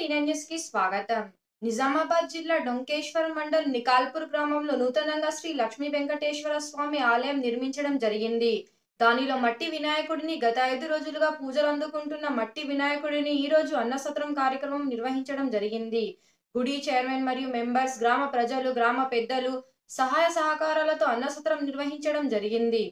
TN news కి స్వాగతం. నిజామాబాద్ జిల్లా డొంకేశ్వర్ మండల్ నికాల్పూర్ గ్రామంలో నూతనంగా శ్రీ లక్ష్మీ వెంకటేశ్వర స్వామి ఆలయం నిర్మించడం జరిగింది. దానిలో మట్టి వినాయకుడిని గత 5 రోజులుగా పూజలు అందుకుంటున్న మట్టి వినాయకుడిని ఈ రోజు అన్నసత్రం కార్యక్రమం నిర్వహించడం జరిగింది. గుడి చైర్మన్ మరియు మెంబర్స్, గ్రామ ప్రజలు, గ్రామ పెద్దలు సహాయ సహకారాలతో అన్నసత్రం నిర్వహించడం జరిగింది.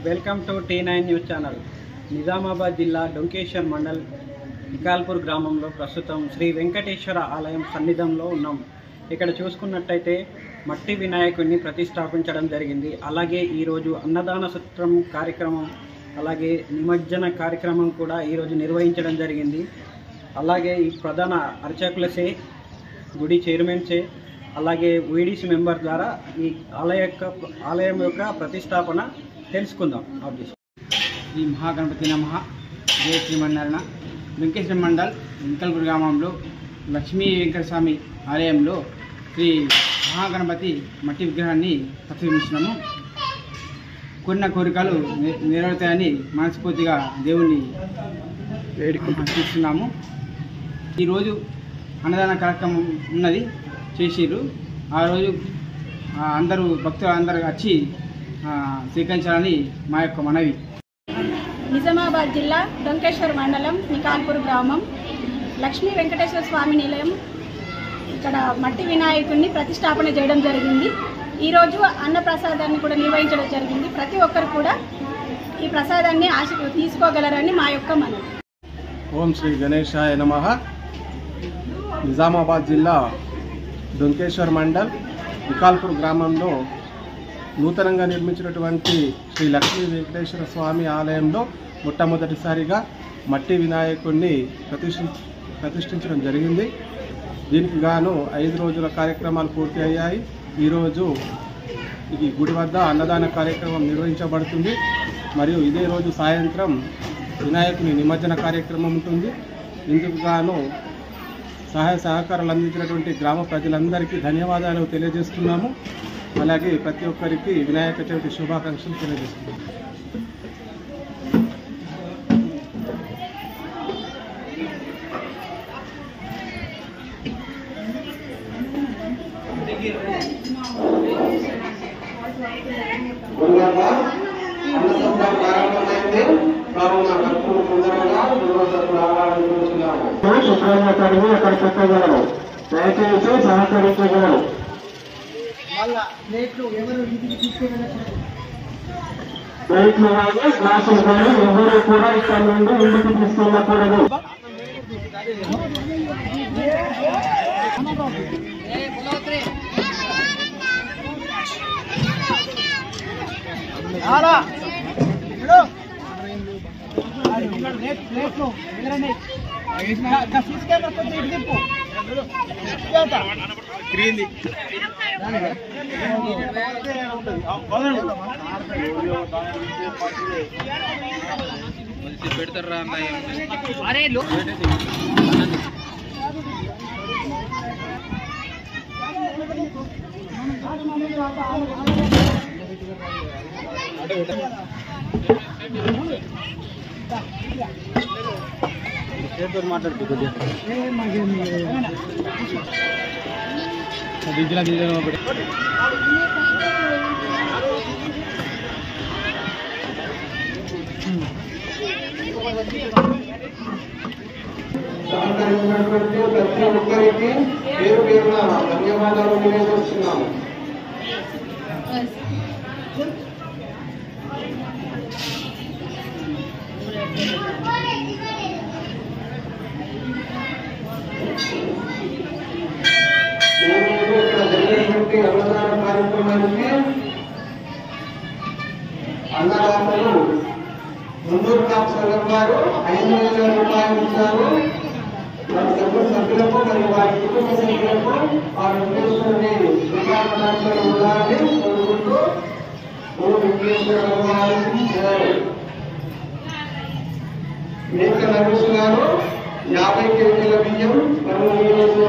Welcome to T9 news channel. Nizamabad జిల్లా డొంకేశ్వర్ మండల్ నికాల్పూర్ గ్రామంలో ప్రస్తుతం శ్రీ వెంకటేశ్వర ఆలయం సన్నిధంలో ఉన్నాం. ఇక్కడ చూసుకున్నట్టయితే మట్టి వినాయకుడిని ప్రతిష్టాపించడం జరిగింది. అలాగే ఈరోజు అన్నదాన సత్రం కార్యక్రమం, అలాగే నిమజ్జన కార్యక్రమం కూడా ఈరోజు నిర్వహించడం జరిగింది. అలాగే ఈ ప్రధాన అర్చకులచే, గుడి చైర్మన్చే, అలాగే వీడీసీ మెంబర్ ద్వారా ఈ ఆలయం యొక్క ప్రతిష్టాపన తెలుసుకుందాం. శ్రీ మహాగణపతి నమః. జయ శ్రీమన్నారాయణ. వెంకటేశ్వర మండల్ నికాల్పూర్ గ్రామంలో లక్ష్మీ వెంకట స్వామి ఆలయంలో శ్రీ మహాగణపతి మట్టి విగ్రహాన్ని ప్రతిష్ఠించినాము. కొన్ని కోరికలు నెరవేరుతాయని మనస్ఫూర్తిగా దేవుణ్ణి వేడుకుంటున్నాము. ఈరోజు అన్నదాన కార్యక్రమం ఉన్నది, చేసిర్రు. ఆ రోజు అందరూ భక్తులు అందరూ వచ్చి స్వీకరించాలని మా యొక్క మనవి. నిజామాబాద్ జిల్లా డొంకేశ్వర్ మండలం నికాల్పూర్ గ్రామం లక్ష్మీ వెంకటేశ్వర స్వామి నిలయం. ఇక్కడ మట్టి వినాయకుడిని ప్రతిష్టాపన చేయడం జరిగింది. ఈరోజు అన్న ప్రసాదాన్ని కూడా నిర్వహించడం జరిగింది. ప్రతి ఒక్కరు కూడా ఈ ప్రసాదాన్ని తీసుకోగలరని మా యొక్క మనవి. ఓం శ్రీ గణేశాయ నమః. నిజామాబాద్ జిల్లా డొంకేశ్వర్ మండల్ నికాల్పూర్ గ్రామంలో నూతనంగా నిర్మించినటువంటి శ్రీ లక్ష్మీ వెంకటేశ్వర స్వామి ఆలయంలో మొట్టమొదటిసారిగా మట్టి వినాయకుడిని ప్రతిష్ఠించడం జరిగింది. దీనికి గాను 5 రోజుల కార్యక్రమాలు పూర్తి అయ్యాయి. ఈరోజు ఈ గుడి వద్ద అన్నదాన కార్యక్రమం నిర్వహించబడుతుంది. మరియు ఇదే రోజు సాయంత్రం వినాయకుని నిమజ్జన కార్యక్రమం ఉంటుంది. ఇందుకు గాను సహాయ సహకారాలు అందించినటువంటి గ్రామ ప్రజలందరికీ ధన్యవాదాలు తెలియజేస్తున్నాము. అలాగే ప్రతి ఒక్కరికి వినాయక చవితి శుభాకాంక్షలు తెలియజేస్తున్నాము. దయచేసి సహకరించగలరు. ప్లేట్లు కానీ గ్లాసులు కానీ ఎవరు కూడా ఇక్కడ నుండి ఇంటికి తీసుకెళ్ళకూడదు. పెడతారా మాట్లాడుతుంది సహకరించినటువంటి ప్రతి ఒక్కరికి పేరు పేరున ధన్యవాదాలు తెలియజేస్తున్నాము. అన్నదాతలు ముందూరు కాపు సంఘం వారు 5,000 రూపాయలు ఇచ్చారు. వారి సంఘ సభ్యులకు మరియు వారి కుటుంబ సభ్యులకు ఆ వెంకటేశ్వరుని విగ్రహాలు ఉండాలని కోరుకుంటూ వెంకటేశ్వర భగవానికి మేక నరేష్ గారు 50 కేజీల బియ్యం మరియు ఈరోజు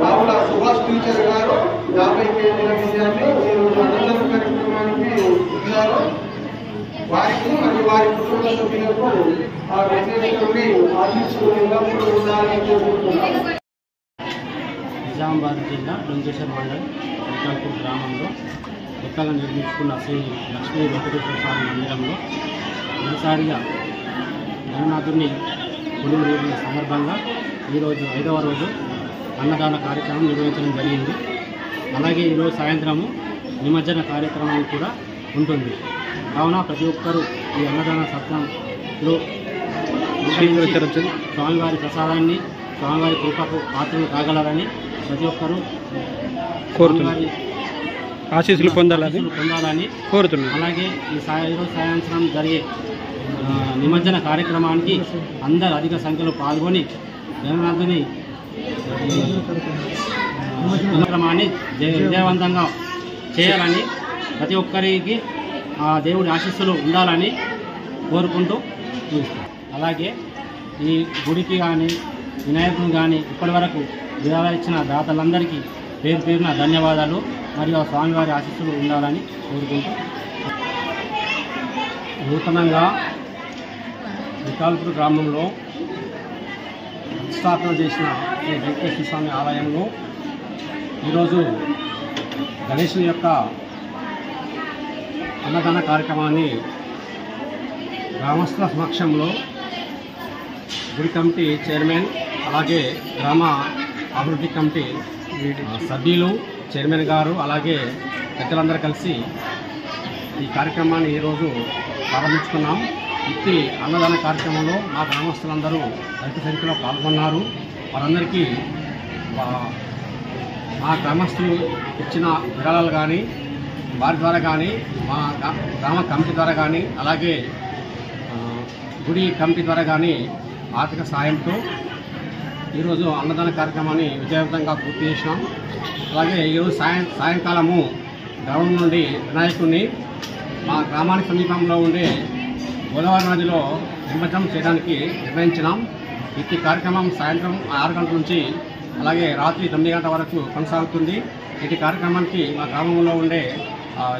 రావుల సుభాష్ టీచర్ గారు 50 కేజీల బియ్యాన్ని ఈరోజు అన్నదాన కార్యక్రమానికి ఇచ్చారు. వారికి మరియు వారి కుటుంబ సభ్యులకు ఆ వెంకటేశ్వరుని ఆశీస్సులు ఎల్లప్పుడూ ఉండాలని కోరుకుంటున్నాను. నిజామాబాద్ జిల్లా డొంకేశ్వర్ మండల్ వికాల్పూర్ గ్రామంలో కొత్తగా నిర్మించుకున్న శ్రీ లక్ష్మీ వెంకటేశ్వర స్వామి మందిరంలో మొదటిసారిగా జగన్నాథుని కొలువు రోజుల సందర్భంగా ఈరోజు 5వ రోజు అన్నదాన కార్యక్రమం నిర్వహించడం జరిగింది. అలాగే ఈరోజు సాయంత్రము నిమజ్జన కార్యక్రమం కూడా ఉంటుంది. కావున ప్రతి ఒక్కరూ ఈ అన్నదాన సత్రంలో స్వామివారి ప్రసాదాన్ని స్వామివారి కృపకు పాత్రలు కాగలరని ప్రతి ఒక్కరూ కోరుతున్నారు. ఆశీస్సులు పొందాలని కోరుతున్నారు. అలాగే ఈరోజు సాయంత్రం జరిగే నిమజ్జన కార్యక్రమానికి అందరూ అధిక సంఖ్యలో పాల్గొని జగన్నాథుని కార్యక్రమాన్ని విజయవంతంగా చేయాలని ప్రతి ఒక్కరికి ఆ దేవుడి ఆశీస్సులు ఉండాలని కోరుకుంటూ అలాగే ఈ గుడికి కానీ వినాయకుడు కానీ ఇప్పటి వరకు విరాళాలు ఇచ్చిన దాతలందరికీ పేరు పేరున ధన్యవాదాలు మరియు ఆ స్వామివారి ఆశీస్సులు ఉండాలని కోరుకుంటూ నూతనంగా వికాల్పూర్ గ్రామంలో స్థాపన చేసిన శ్రీ వెంకటేశ్వర స్వామి ఆలయంలో ఈరోజు గణేశుని యొక్క అన్నదాన కార్యక్రమాన్ని గ్రామస్తుల సమక్షంలో గుడి కమిటీ చైర్మన్ అలాగే గ్రామ అభివృద్ధి కమిటీ సభ్యులు చైర్మన్ గారు అలాగే పెద్దలందరూ కలిసి ఈ కార్యక్రమాన్ని ఈరోజు ప్రారంభించుకున్నాం. ఇట్టి అన్నదాన కార్యక్రమంలో మా గ్రామస్తులందరూ అధిక సంఖ్యలో పాల్గొన్నారు. వారందరికీ మా గ్రామస్తులు ఇచ్చిన విరాళాలు కానీ వారి ద్వారా కానీ మా గ్రామ కమిటీ ద్వారా కానీ అలాగే గుడి కమిటీ ద్వారా కానీ ఆర్థిక సాయంతో ఈరోజు అన్నదాన కార్యక్రమాన్ని విజయవంతంగా పూర్తి చేసినాం. అలాగే ఈరోజు సాయంకాలము గ్రామం నుండి వినాయకుడిని మా గ్రామానికి సమీపంలో ఉండే గోదావరి నదిలో నిమజ్జనం చేయడానికి నిర్ణయించినాం. ఈ కార్యక్రమం సాయంత్రం 6 గంటల నుంచి అలాగే రాత్రి 9 గంటల వరకు కొనసాగుతుంది. ఈ కార్యక్రమానికి మా గ్రామంలో ఉండే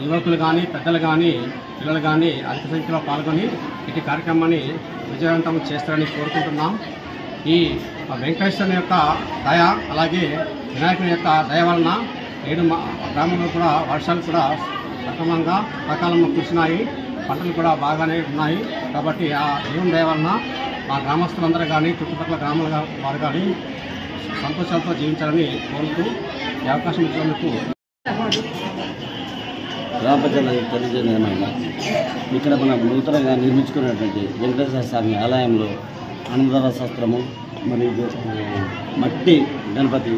యువకులు కానీ పెద్దలు కానీ పిల్లలు కానీ అధిక సంఖ్యలో పాల్గొని ఈ కార్యక్రమాన్ని విజయవంతం చేస్తారని కోరుకుంటున్నాం. ఈ వెంకటేశ్వరుని యొక్క దయ అలాగే వినాయకుని యొక్క దయ వలన నేడు మా గ్రామంలో కూడా వర్షాలు కూడా సకాలంలో కురిసినాయి. పంటలు కూడా బాగానే ఉన్నాయి. కాబట్టి ఆ దేవుని దయ వలన మా గ్రామస్తులందరూ కానీ చుట్టుపక్కల గ్రామాల వారు కానీ సంతోషాలతో జీవించాలని కోరుతూ ఈ అవకాశం ఇచ్చినందుకు గ్రామ ప్రజలకు తెలియజేయమనగా ఇక్కడ మనం నూతనంగా నిర్మించుకున్నటువంటి వెంకటేశ్వర స్వామి ఆలయంలో అన్నదాన శాస్త్రము మరియు మట్టి గణపతి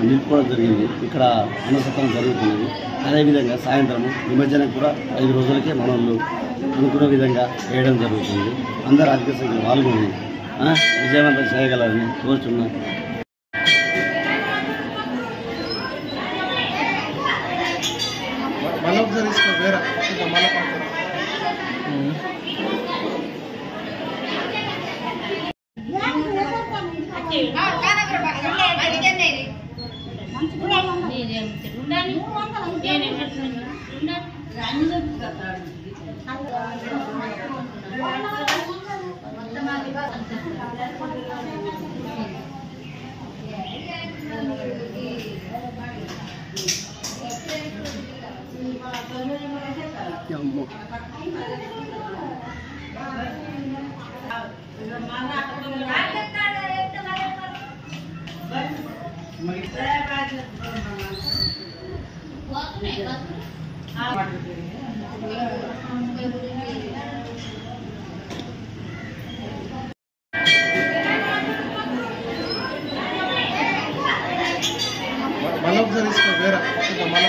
నిలుపుకోవడం జరిగింది. ఇక్కడ అన్నసత్రం జరుగుతున్నది. అదేవిధంగా సాయంత్రము నిమజ్జనం కూడా 5 రోజులకే మనల్ని అనుకున్న విధంగా వేయడం జరుగుతుంది. అందరూ అధిక సంఖ్యలో పాల్గొని విజయవంతం చేయగలరని కోరుతున్నాను. మళ్ళీ ఒకసారి తీసుకో వేరే మళ్ళీ